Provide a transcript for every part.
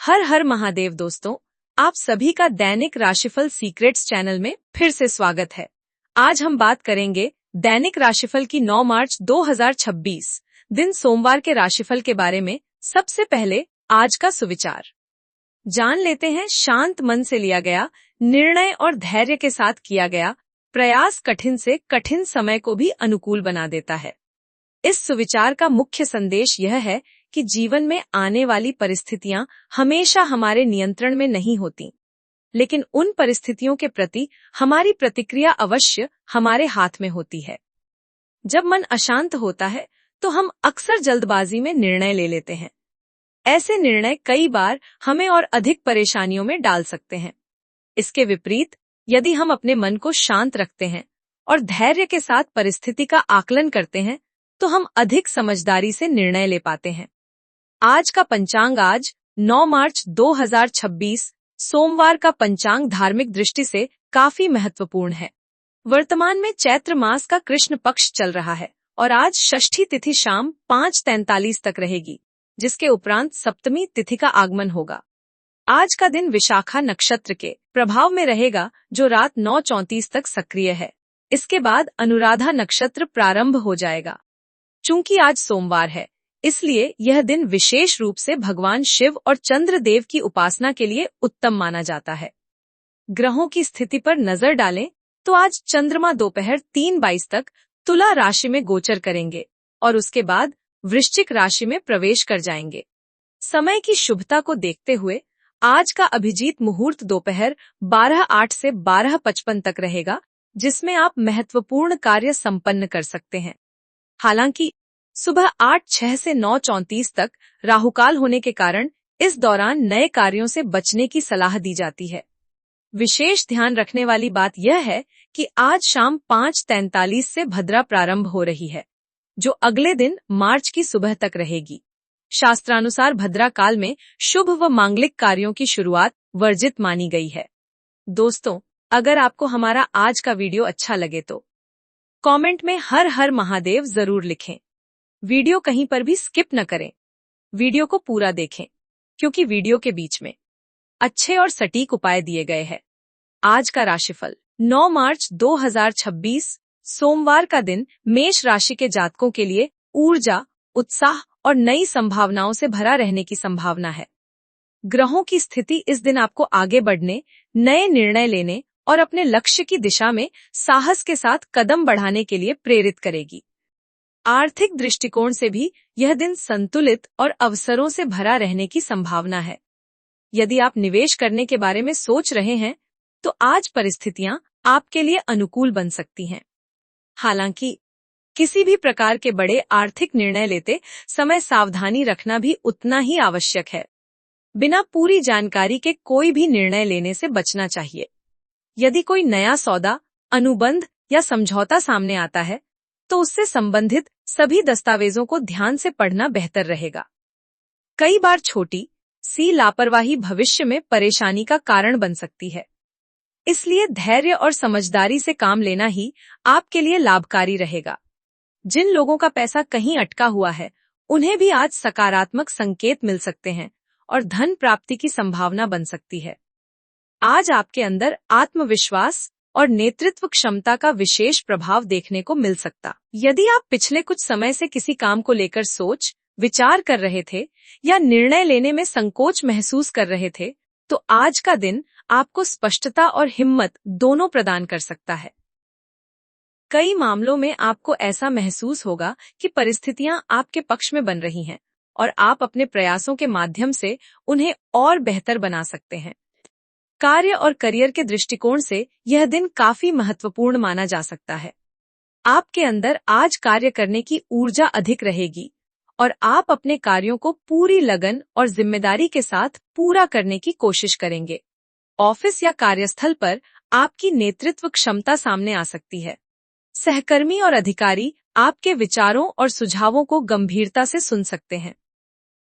हर हर महादेव दोस्तों, आप सभी का दैनिक राशिफल सीक्रेट्स चैनल में फिर से स्वागत है। आज हम बात करेंगे दैनिक राशिफल की 9 मार्च 2026 दिन सोमवार के राशिफल के बारे में। सबसे पहले आज का सुविचार जान लेते हैं। शांत मन से लिया गया निर्णय और धैर्य के साथ किया गया प्रयास कठिन से कठिन समय को भी अनुकूल बना देता है। इस सुविचार का मुख्य संदेश यह है कि जीवन में आने वाली परिस्थितियां हमेशा हमारे नियंत्रण में नहीं होती, लेकिन उन परिस्थितियों के प्रति हमारी प्रतिक्रिया अवश्य हमारे हाथ में होती है। जब मन अशांत होता है तो हम अक्सर जल्दबाजी में निर्णय ले लेते हैं। ऐसे निर्णय कई बार हमें और अधिक परेशानियों में डाल सकते हैं। इसके विपरीत, यदि हम अपने मन को शांत रखते हैं और धैर्य के साथ परिस्थिति का आकलन करते हैं, तो हम अधिक समझदारी से निर्णय ले पाते हैं। आज का पंचांग आज 9 मार्च 2026 सोमवार का पंचांग धार्मिक दृष्टि से काफी महत्वपूर्ण है। वर्तमान में चैत्र मास का कृष्ण पक्ष चल रहा है और आज षष्ठी तिथि शाम 5:43 तक रहेगी, जिसके उपरांत सप्तमी तिथि का आगमन होगा। आज का दिन विशाखा नक्षत्र के प्रभाव में रहेगा, जो रात 9:34 तक सक्रिय है। इसके बाद अनुराधा नक्षत्र प्रारंभ हो जाएगा। चूंकि आज सोमवार है, इसलिए यह दिन विशेष रूप से भगवान शिव और चंद्र देव की उपासना के लिए उत्तम माना जाता है। ग्रहों की स्थिति पर नजर डालें तो आज चंद्रमा दोपहर 3:22 तक तुला राशि में गोचर करेंगे और उसके बाद वृश्चिक राशि में प्रवेश कर जाएंगे। समय की शुभता को देखते हुए आज का अभिजीत मुहूर्त दोपहर 12:08 से 12:55 तक रहेगा, जिसमें आप महत्वपूर्ण कार्य संपन्न कर सकते हैं। हालांकि सुबह 8:06 से 9:34 तक राहुकाल होने के कारण इस दौरान नए कार्यों से बचने की सलाह दी जाती है। विशेष ध्यान रखने वाली बात यह है कि आज शाम 5:43 से भद्रा प्रारंभ हो रही है, जो अगले दिन मार्च की सुबह तक रहेगी। शास्त्रानुसार भद्रा काल में शुभ व मांगलिक कार्यों की शुरुआत वर्जित मानी गई है। दोस्तों, अगर आपको हमारा आज का वीडियो अच्छा लगे तो कमेंट में हर हर महादेव जरूर लिखें। वीडियो कहीं पर भी स्किप न करें। वीडियो को पूरा देखें, क्योंकि वीडियो के बीच में अच्छे और सटीक उपाय दिए गए हैं। आज का राशिफल 9 मार्च 2026 सोमवार का दिन मेष राशि के जातकों के लिए ऊर्जा, उत्साह और नई संभावनाओं से भरा रहने की संभावना है। ग्रहों की स्थिति इस दिन आपको आगे बढ़ने, नए निर्णय लेने और अपने लक्ष्य की दिशा में साहस के साथ कदम बढ़ाने के लिए प्रेरित करेगी। आर्थिक दृष्टिकोण से भी यह दिन संतुलित और अवसरों से भरा रहने की संभावना है। यदि आप निवेश करने के बारे में सोच रहे हैं, तो आज परिस्थितियां आपके लिए अनुकूल बन सकती हैं। हालांकि किसी भी प्रकार के बड़े आर्थिक निर्णय लेते समय सावधानी रखना भी उतना ही आवश्यक है। बिना पूरी जानकारी के कोई भी निर्णय लेने से बचना चाहिए। यदि कोई नया सौदा, अनुबंध या समझौता सामने आता है, तो उससे संबंधित सभी दस्तावेजों को ध्यान से पढ़ना बेहतर रहेगा। कई बार छोटी सी लापरवाही भविष्य में परेशानी का कारण बन सकती है। इसलिए धैर्य और समझदारी से काम लेना ही आपके लिए लाभकारी रहेगा। जिन लोगों का पैसा कहीं अटका हुआ है, उन्हें भी आज सकारात्मक संकेत मिल सकते हैं और धन प्राप्ति की संभावना बन सकती है। आज आपके अंदर आत्मविश्वास और नेतृत्व क्षमता का विशेष प्रभाव देखने को मिल सकता। यदि आप पिछले कुछ समय से किसी काम को लेकर सोच विचार कर रहे थे या निर्णय लेने में संकोच महसूस कर रहे थे, तो आज का दिन आपको स्पष्टता और हिम्मत दोनों प्रदान कर सकता है। कई मामलों में आपको ऐसा महसूस होगा कि परिस्थितियां आपके पक्ष में बन रही हैं और आप अपने प्रयासों के माध्यम से उन्हें और बेहतर बना सकते हैं। कार्य और करियर के दृष्टिकोण से यह दिन काफी महत्वपूर्ण माना जा सकता है। आपके अंदर आज कार्य करने की ऊर्जा अधिक रहेगी और आप अपने कार्यों को पूरी लगन और जिम्मेदारी के साथ पूरा करने की कोशिश करेंगे। ऑफिस या कार्यस्थल पर आपकी नेतृत्व क्षमता सामने आ सकती है। सहकर्मी और अधिकारी आपके विचारों और सुझावों को गंभीरता से सुन सकते हैं।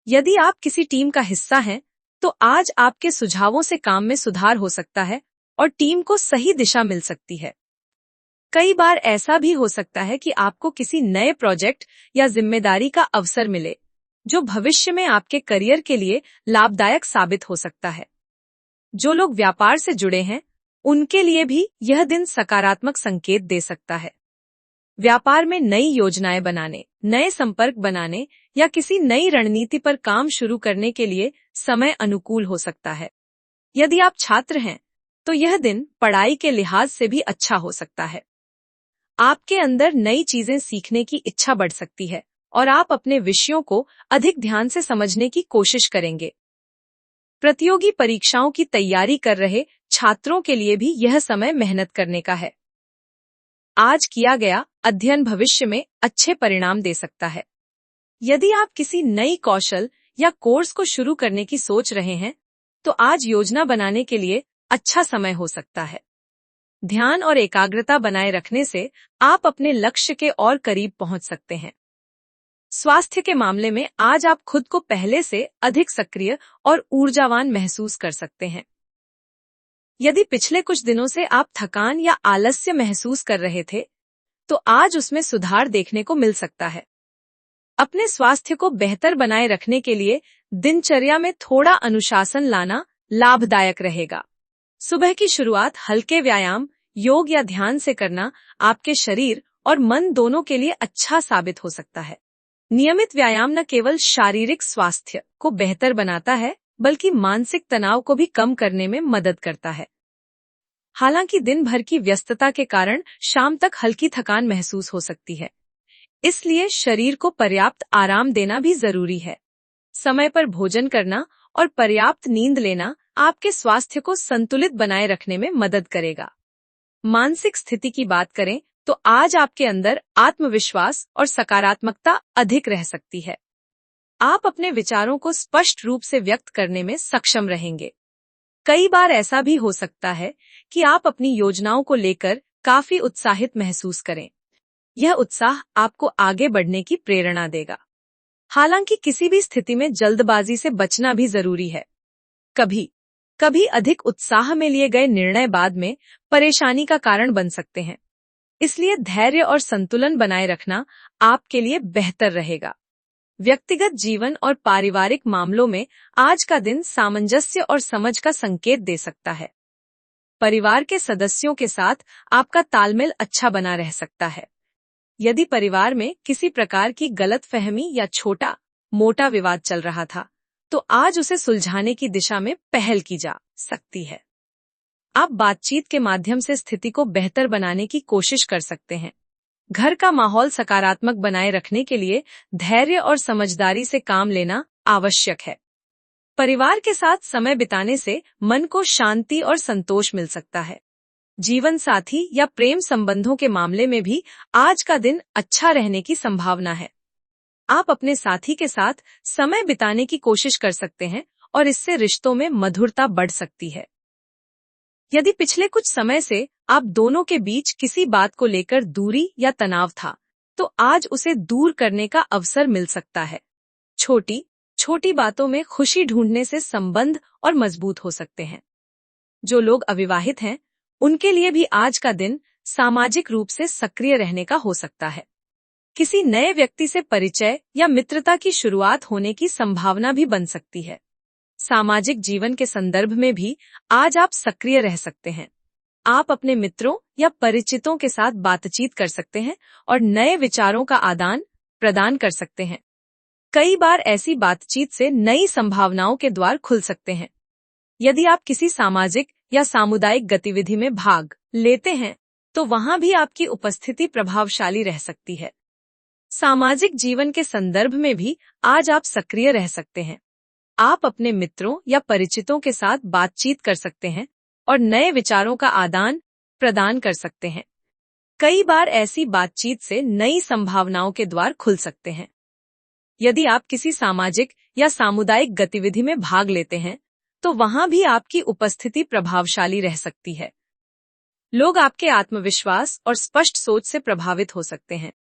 यदि आप किसी टीम का हिस्सा हैं, तो आज आपके सुझावों से काम में सुधार हो सकता है और टीम को सही दिशा मिल सकती है। कई बार ऐसा भी हो सकता है कि आपको किसी नए प्रोजेक्ट या जिम्मेदारी का अवसर मिले, जो भविष्य में आपके करियर के लिए लाभदायक साबित हो सकता है। जो लोग व्यापार से जुड़े हैं, उनके लिए भी यह दिन सकारात्मक संकेत दे सकता है। व्यापार में नई योजनाएं बनाने, नए संपर्क बनाने या किसी नई रणनीति पर काम शुरू करने के लिए समय अनुकूल हो सकता है। यदि आप छात्र हैं, तो यह दिन पढ़ाई के लिहाज से भी अच्छा हो सकता है। आपके अंदर नई चीजें सीखने की इच्छा बढ़ सकती है और आप अपने विषयों को अधिक ध्यान से समझने की कोशिश करेंगे। प्रतियोगी परीक्षाओं की तैयारी कर रहे छात्रों के लिए भी यह समय मेहनत करने का है। आज किया गया अध्ययन भविष्य में अच्छे परिणाम दे सकता है। यदि आप किसी नई कौशल या कोर्स को शुरू करने की सोच रहे हैं, तो आज योजना बनाने के लिए अच्छा समय हो सकता है। ध्यान और एकाग्रता बनाए रखने से आप अपने लक्ष्य के और करीब पहुंच सकते हैं। स्वास्थ्य के मामले में आज आप खुद को पहले से अधिक सक्रिय और ऊर्जावान महसूस कर सकते हैं। यदि पिछले कुछ दिनों से आप थकान या आलस्य महसूस कर रहे थे, तो आज उसमें सुधार देखने को मिल सकता है। अपने स्वास्थ्य को बेहतर बनाए रखने के लिए दिनचर्या में थोड़ा अनुशासन लाना लाभदायक रहेगा। सुबह की शुरुआत हल्के व्यायाम, योग या ध्यान से करना आपके शरीर और मन दोनों के लिए अच्छा साबित हो सकता है। नियमित व्यायाम न केवल शारीरिक स्वास्थ्य को बेहतर बनाता है, बल्कि मानसिक तनाव को भी कम करने में मदद करता है। हालांकि दिन भर की व्यस्तता के कारण शाम तक हल्की थकान महसूस हो सकती है, इसलिए शरीर को पर्याप्त आराम देना भी जरूरी है। समय पर भोजन करना और पर्याप्त नींद लेना आपके स्वास्थ्य को संतुलित बनाए रखने में मदद करेगा। मानसिक स्थिति की बात करें तो आज आपके अंदर आत्मविश्वास और सकारात्मकता अधिक रह सकती है। आप अपने विचारों को स्पष्ट रूप से व्यक्त करने में सक्षम रहेंगे। कई बार ऐसा भी हो सकता है कि आप अपनी योजनाओं को लेकर काफी उत्साहित महसूस करें। यह उत्साह आपको आगे बढ़ने की प्रेरणा देगा। हालांकि किसी भी स्थिति में जल्दबाजी से बचना भी जरूरी है। कभी कभी अधिक उत्साह में लिए गए निर्णय बाद में परेशानी का कारण बन सकते हैं। इसलिए धैर्य और संतुलन बनाए रखना आपके लिए बेहतर रहेगा। व्यक्तिगत जीवन और पारिवारिक मामलों में आज का दिन सामंजस्य और समझ का संकेत दे सकता है। परिवार के सदस्यों के साथ आपका तालमेल अच्छा बना रह सकता है। यदि परिवार में किसी प्रकार की गलतफहमी या छोटा मोटा विवाद चल रहा था, तो आज उसे सुलझाने की दिशा में पहल की जा सकती है। आप बातचीत के माध्यम से स्थिति को बेहतर बनाने की कोशिश कर सकते हैं। घर का माहौल सकारात्मक बनाए रखने के लिए धैर्य और समझदारी से काम लेना आवश्यक है। परिवार के साथ समय बिताने से मन को शांति और संतोष मिल सकता है। जीवन साथी या प्रेम संबंधों के मामले में भी आज का दिन अच्छा रहने की संभावना है। आप अपने साथी के साथ समय बिताने की कोशिश कर सकते हैं और इससे रिश्तों में मधुरता बढ़ सकती है। यदि पिछले कुछ समय से आप दोनों के बीच किसी बात को लेकर दूरी या तनाव था, तो आज उसे दूर करने का अवसर मिल सकता है। छोटी छोटी बातों में खुशी ढूंढने से संबंध और मजबूत हो सकते हैं। जो लोग अविवाहित हैं, उनके लिए भी आज का दिन सामाजिक रूप से सक्रिय रहने का हो सकता है। किसी नए व्यक्ति से परिचय या मित्रता की शुरुआत होने की संभावना भी बन सकती है। सामाजिक जीवन के संदर्भ में भी आज आप सक्रिय रह सकते हैं। आप अपने मित्रों या परिचितों के साथ बातचीत कर सकते हैं और नए विचारों का आदान प्रदान कर सकते हैं। कई बार ऐसी बातचीत से नई संभावनाओं के द्वार खुल सकते हैं। यदि आप किसी सामाजिक या सामुदायिक गतिविधि में भाग लेते हैं, तो वहां भी आपकी उपस्थिति प्रभावशाली रह सकती है। सामाजिक जीवन के संदर्भ में भी आज आप सक्रिय रह सकते हैं। आप अपने मित्रों या परिचितों के साथ बातचीत कर सकते हैं और नए विचारों का आदान प्रदान कर सकते हैं। कई बार ऐसी बातचीत से नई संभावनाओं के द्वार खुल सकते हैं। यदि आप किसी सामाजिक या सामुदायिक गतिविधि में भाग लेते हैं, तो वहां भी आपकी उपस्थिति प्रभावशाली रह सकती है। लोग आपके आत्मविश्वास और स्पष्ट सोच से प्रभावित हो सकते हैं।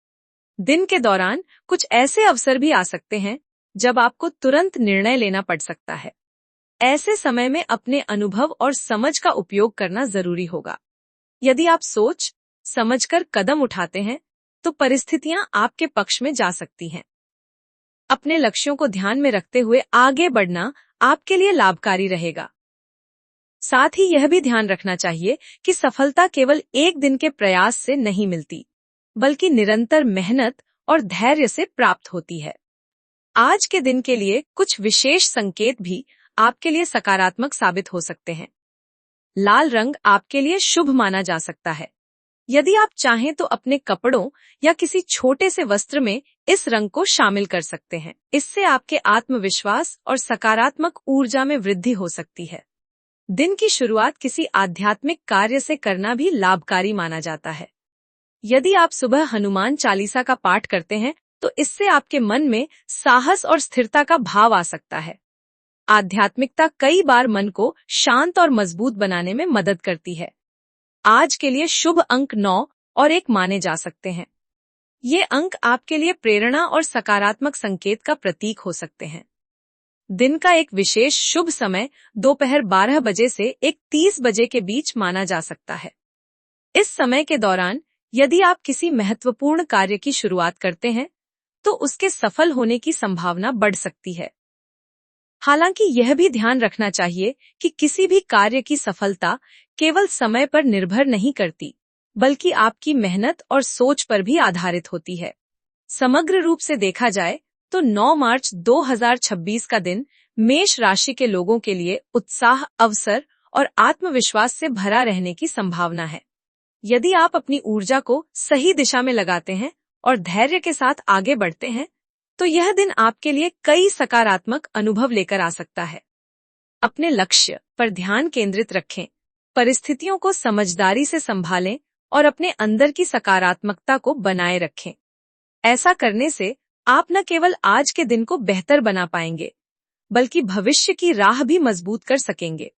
दिन के दौरान कुछ ऐसे अवसर भी आ सकते हैं जब आपको तुरंत निर्णय लेना पड़ सकता है। ऐसे समय में अपने अनुभव और समझ का उपयोग करना जरूरी होगा। यदि आप सोच समझकर कदम उठाते हैं, तो परिस्थितियां आपके पक्ष में जा सकती हैं। अपने लक्ष्यों को ध्यान में रखते हुए आगे बढ़ना आपके लिए लाभकारी रहेगा। साथ ही यह भी ध्यान रखना चाहिए कि सफलता केवल एक दिन के प्रयास से नहीं मिलती, बल्कि निरंतर मेहनत और धैर्य से प्राप्त होती है। आज के दिन के लिए कुछ विशेष संकेत भी आपके लिए सकारात्मक साबित हो सकते हैं। लाल रंग आपके लिए शुभ माना जा सकता है। यदि आप चाहें तो अपने कपड़ों या किसी छोटे से वस्त्र में इस रंग को शामिल कर सकते हैं। इससे आपके आत्मविश्वास और सकारात्मक ऊर्जा में वृद्धि हो सकती है। दिन की शुरुआत किसी आध्यात्मिक कार्य से करना भी लाभकारी माना जाता है। यदि आप सुबह हनुमान चालीसा का पाठ करते हैं तो इससे आपके मन में साहस और स्थिरता का भाव आ सकता है। आध्यात्मिकता कई बार मन को शांत और मजबूत बनाने में मदद करती है। आज के लिए शुभ अंक 9 और 1 माने जा सकते हैं। ये अंक आपके लिए प्रेरणा और सकारात्मक संकेत का प्रतीक हो सकते हैं। दिन का एक विशेष शुभ समय दोपहर 12 बजे से 1:30 बजे के बीच माना जा सकता है। इस समय के दौरान यदि आप किसी महत्वपूर्ण कार्य की शुरुआत करते हैं तो उसके सफल होने की संभावना बढ़ सकती है। हालांकि यह भी ध्यान रखना चाहिए कि किसी भी कार्य की सफलता केवल समय पर निर्भर नहीं करती, बल्कि आपकी मेहनत और सोच पर भी आधारित होती है। समग्र रूप से देखा जाए तो 9 मार्च 2026 का दिन मेष राशि के लोगों के लिए उत्साह, अवसर और आत्मविश्वास से भरा रहने की संभावना है। यदि आप अपनी ऊर्जा को सही दिशा में लगाते हैं और धैर्य के साथ आगे बढ़ते हैं, तो यह दिन आपके लिए कई सकारात्मक अनुभव लेकर आ सकता है। अपने लक्ष्य पर ध्यान केंद्रित रखें, परिस्थितियों को समझदारी से संभालें और अपने अंदर की सकारात्मकता को बनाए रखें। ऐसा करने से आप न केवल आज के दिन को बेहतर बना पाएंगे, बल्कि भविष्य की राह भी मजबूत कर सकेंगे।